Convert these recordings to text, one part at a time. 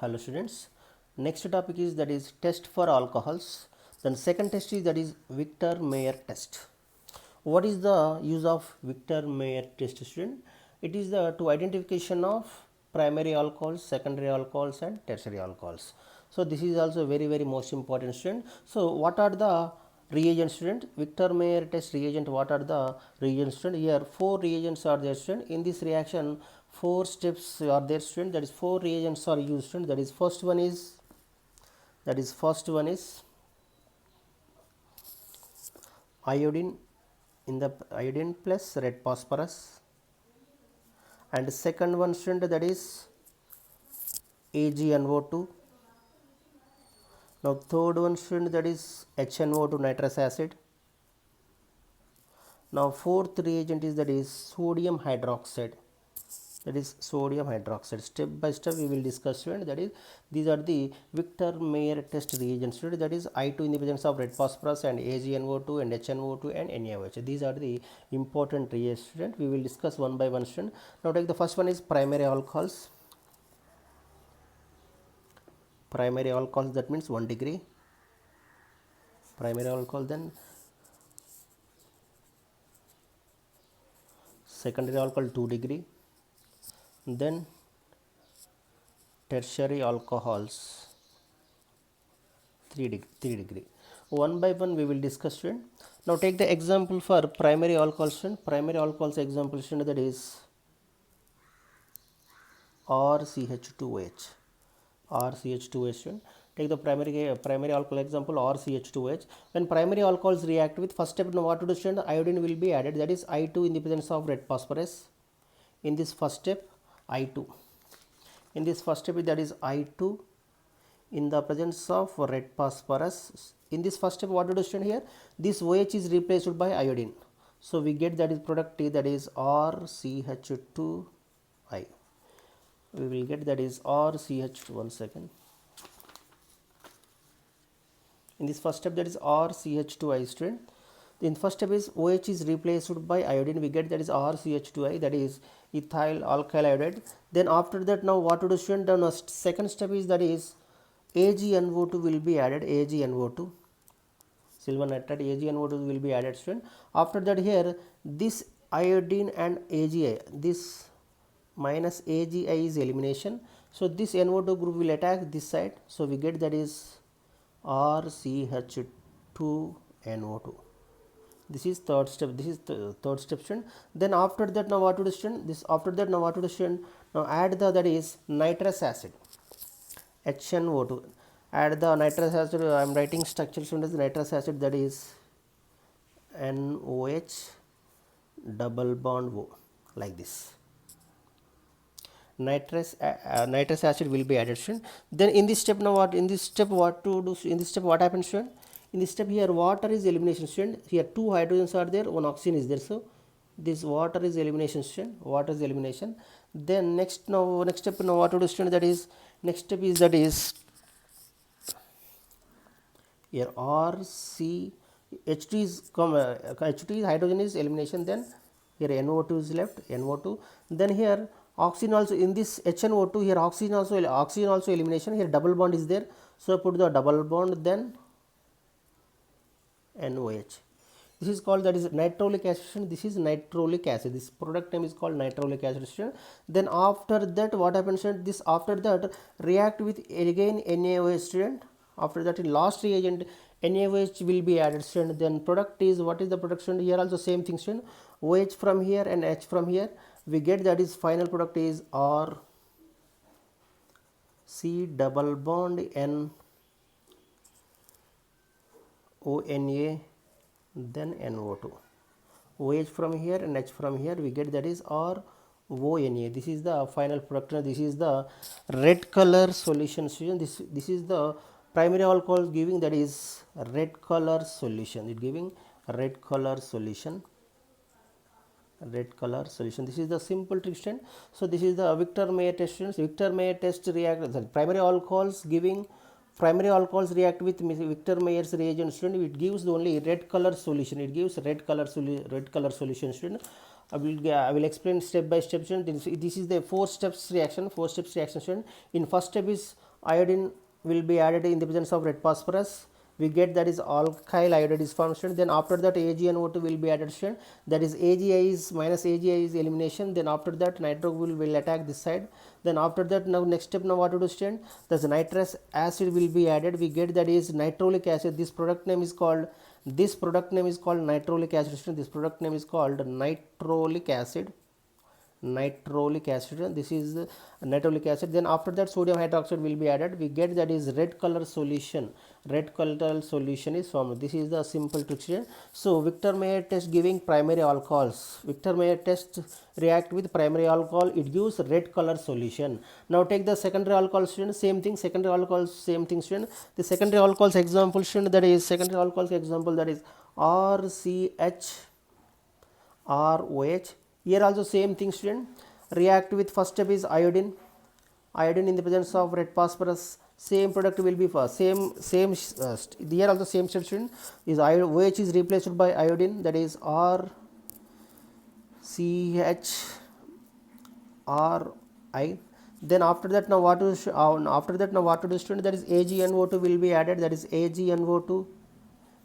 Hello students. Next topic is that is test for alcohols. Then second test is that is Victor Mayer test. What is the use of Victor Mayer test, student? It is the to identification of primary alcohols, secondary alcohols and tertiary alcohols. So this is also very most important, student. So what are the reagents, student? Victor Mayer test reagent, what are the reagents, student? Here four reagents are there, student. In this reaction four steps are there, student. That is four reagents are used, student. That is first one is iodine, in the iodine plus red phosphorus, and second one, student, that is AgNO2. Now third one, student, that is HNO2 nitrous acid. Now fourth reagent is that is sodium hydroxide. That is sodium hydroxide. Step by step we will discuss, student. That is these are the Victor Mayer test reagents, student. That is I2 in the presence of red phosphorus and AgNO2 and HNO2 and NaOH. These are the important reagents, student. We will discuss one by one, student. Now take the first one is primary alcohols. Primary alcohols, that means 1 degree. Primary alcohol, then secondary alcohol 2 degree, then tertiary alcohols 3 degree. One by one we will discuss, student. Now take the example for primary alcohols, student. Primary alcohols example, student, that is RCH2H. RCH2H, student. Take the primary alcohol example RCH2H. When primary alcohols react with first step, now what to do, student? Iodine will be added, that is I2 in the presence of red phosphorus. In this first step I2, in this first step that is I2 in the presence of red phosphorus. In this first step what to do, student? Here this OH is replaced by iodine, so we get that is product T, that is RCH2I. we will get that is RCH2. One second. In this first step that is RCH2I, student. In first step is OH is replaced by iodine, we get that is RCH2I, that is ethyl alkyl iodide. Then after that, now what to do, student? Now second step is that is AgNO2 will be added, AgNO2, silver nitrate, AgNO2 will be added, student. After that, here this iodine and AgI, this minus AgI is elimination, so this NO2 group will attack this side, so we get that is RCH2NO2. This is third step. This is the third step, student. Then after that, now what to do, student? This after that, now what to do, student? Now add the, that is nitrous acid, HNO2. Add the nitrous acid. I am writing structure, student, as nitrous acid, that is NOH double bond O, like this. Nitrous acid will be added, student. Then in this step, now what? In this step, what to do? In this step, what happens, student? In this step, here water is elimination, student. Here two hydrogens are there, one oxygen is there, so this water is elimination, student. Water is elimination. Then next step, now what to do, student? That is next step is that is here RC H2 is H2 is hydrogen is elimination. Then here NO2 is left, NO2. Then here oxygen also, in this HNO2, here oxygen also elimination. Here double bond is there, so put the double bond, then NOH. This is called, that is nitrolic acid. This is nitrolic acid. This product name is called nitrolic acid. Then after that, what happens? This after that react with again NaOH, student. After that, in last reagent NaOH will be added, student. Then product is, what is the product, student? Here also same thing, student. OH from here and H from here. We get that is final product is R C double bond N ONA, then NO2. OH from here and H from here, we get that is R ONA. This is the final product. This is the red color solution, student. This is the primary alcohol giving, that is red color solution. It giving red color solution. Red color solution. This is the simple trick, student. So this is the Victor Mayer test, students. Victor Mayer test react, primary alcohols react with Victor Mayer's reagent, student. It gives only red color solution. It gives red color solution, student. I will explain step by step, student. This is the four steps reaction, student. In first step is iodine will be added in the presence of red phosphorus. We get that is alkyl iodide is formed student. Then after that AgNO2 will be added student, that is AgI is minus AgI is elimination. Then after that nitro will attack this side. Then after that, now next step, now what to do student, the nitrous acid will be added. We get that is nitrolic acid. This product name is called nitrolic acid student. This product name is called nitrolic acid. This is nitrolic acid. Then after that sodium hydroxide will be added. We get that is red color solution is formed. This is the simple trick student. So Victor Mayer test giving primary alcohols. Victor Mayer test react with primary alcohol, it gives red color solution. Now take the secondary alcohol student, same thing. Secondary alcohols, same thing student. The secondary alcohols example student, that is secondary alcohols example, that is RCH ROH. Here also same thing student, react with first step is iodine in the presence of red phosphorus, same product will be for same here also same step student, is OH is replaced by iodine, that is RCH RI. Then after that now what to do student, that is AgNO2 will be added, that is AgNO2.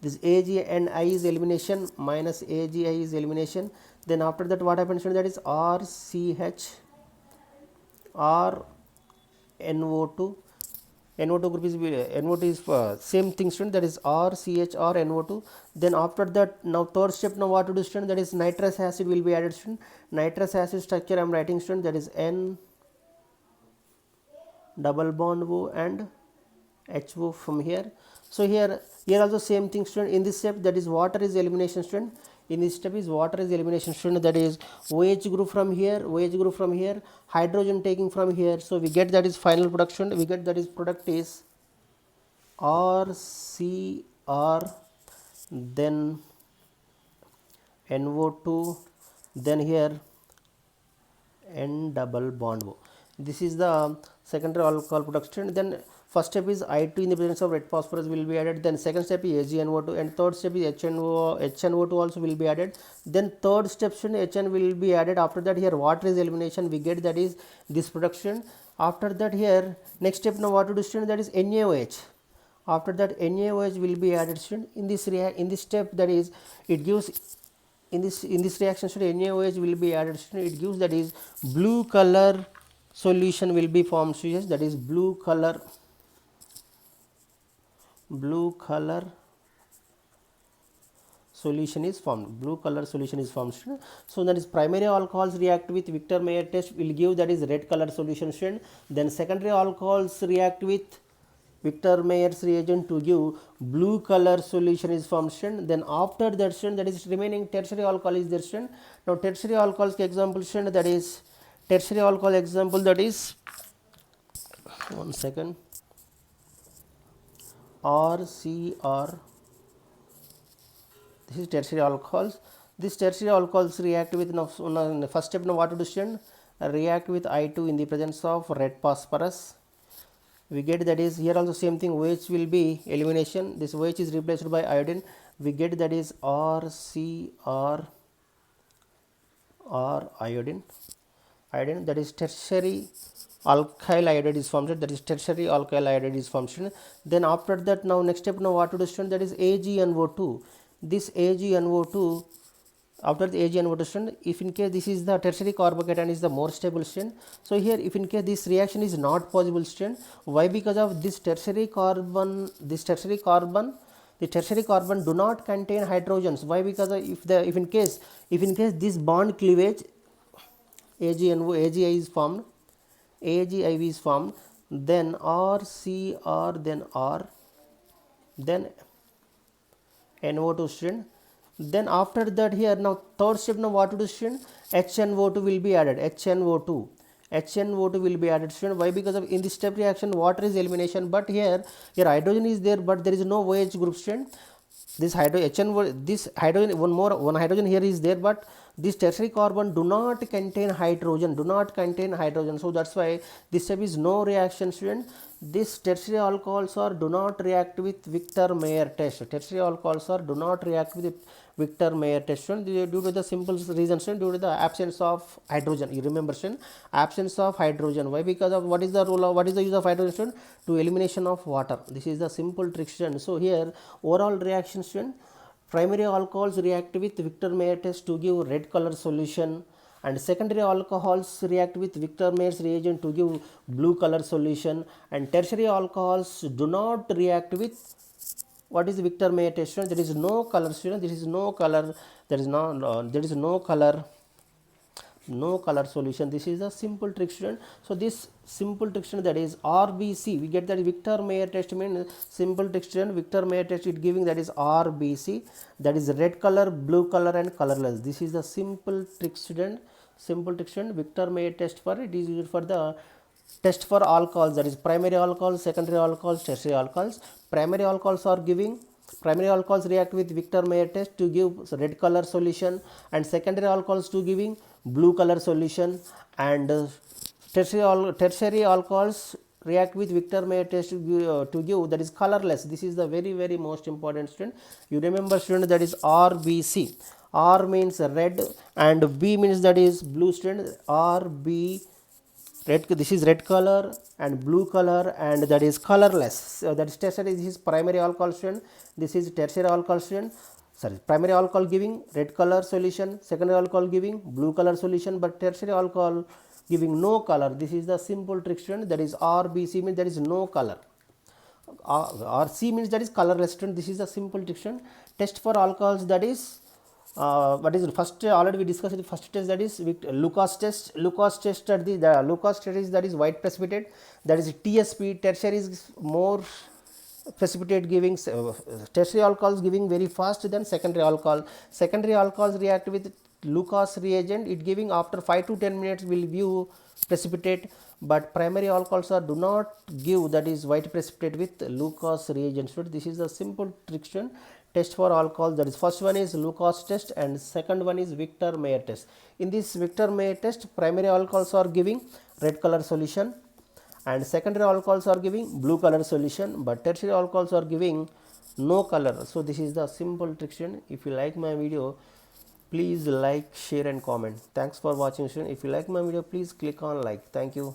This AgNI is elimination, minus AgI is elimination. Then after that what happens, that is RCH RNO2. NO2 group is NO2 is same thing student, that is RCH RNO2. Then after that, now third step, now what to do student, that is nitrous acid will be added student. Nitrous acid structure I am writing student, that is N double bond O and HO from here. So here also same thing student, in this step, that is water is elimination student. In this step is water is elimination student, that is OH group from here, hydrogen taking from here. So we get that is final production, we get that is product is RCR, then NO2, then here N double bond O. This is the secondary alcohol production. Then first step is I2 in the presence of red phosphorus will be added. Then second step is AgNO2, and third step is HNO2 also will be added. Then third step HN will be added. After that here water is elimination, we get that is this production. After that here next step, now what to do student, that is NaOH. After that NaOH will be added student. In this step, that is it gives in this reaction student, NaOH will be added student. It gives that is blue color solution will be formed students, that is blue color solution is formed. So that is primary alcohols react with Victor Mayer test will give that is red color solution student. Then secondary alcohols react with Victor Mayer's reagent to give blue color solution is formed student. Then after that student, that is remaining tertiary alcohol is there student. Now tertiary alcohols example student, that is tertiary alcohol example, that is one second, RCR. This is tertiary alcohols. This tertiary alcohols react with first step, now what to do student, react with I2 in the presence of red phosphorus. We get that is here also same thing, OH will be elimination, this OH is replaced by iodine. We get that is RCR iodine, that is tertiary alkyl iodide is formed, Then after that, now next step, now what to do student, that is AgNO2. This AgNO2, after the AgNO2 student, if in case this is the tertiary carbocation is the more stable student. So here if in case this reaction is not possible student, why? Because of this tertiary carbon the tertiary carbon do not contain hydrogens. Why? Because if in case this bond cleavage AgI is formed, then RCR, then R, then NO2 student. Then after that here, now third step, now what to do student, HNO2 will be added, HNO2 will be added student. Why? Because of in this step reaction water is elimination, but here hydrogen is there, but there is no OH group student. This hydrogen one hydrogen here is there, but this tertiary carbon do not contain hydrogen, so that's why this step is no reaction student. This tertiary alcohols do not react with Victor Mayer test. Victor Mayer test student, due to the simple reason student, due to the absence of hydrogen. You remember student, absence of hydrogen. Why? Because of what is the role of, what is the use of hydrogen student? To elimination of water. This is the simple trick student. So here overall reaction student, primary alcohols react with Victor Mayer test to give red color solution, and secondary alcohols react with Victor Mayer's reagent to give blue color solution, and tertiary alcohols do not react with what is Victor Mayer test student? There is no color student, there is no color, there is no color solution. This is a simple trick student. So this simple trick student, that is RBC, we get that Victor Mayer test means simple trick student. Victor Mayer test it giving, that is RBC, that is red color, blue color and colorless. This is the simple trick student. Simple trick student, Victor Mayer test for it is used for the test for alcohols, that is primary alcohols, secondary alcohols, tertiary alcohols. Primary alcohols are giving, primary alcohols react with Victor Mayer test to give red color solution, and secondary alcohols to giving blue color solution, and tertiary alcohols react with Victor Mayer test to give that is colorless. This is the very most important student. You remember student, that is RBC. R means red and B means that is blue student. RB red, this is red color and blue color, and that is colorless. So that is tertiary, this is primary alcohol student, this is tertiary alcohol student. Sorry, primary alcohol giving red color solution, secondary alcohol giving blue color solution, but tertiary alcohol giving no color. This is the simple trick student, that is RBC means there is no color. RC means that is colorless student. This is the simple trick student. Test for alcohols, that is what is first, already we discussed the first test, that is Lucas test. Lucas test at the Lucas test is, that is white precipitate, that is TSP. Tertiary is more precipitate giving, tertiary alcohols giving very fast than secondary alcohol. Secondary alcohols react with Lucas reagent, it giving after 5 to 10 minutes will give precipitate, but primary alcohols are do not give, that is white precipitate with Lucas reagent. So this is a simple trick student. Test for alcohol, that is first one is Lucas test and second one is Victor Mayer test. In this Victor Mayer test, primary alcohols are giving red color solution and secondary alcohols are giving blue color solution, but tertiary alcohols are giving no color. So this is the simple trick student. If you like my video, please like, share and comment. Thanks for watching student. If you like my video, please click on like. Thank you.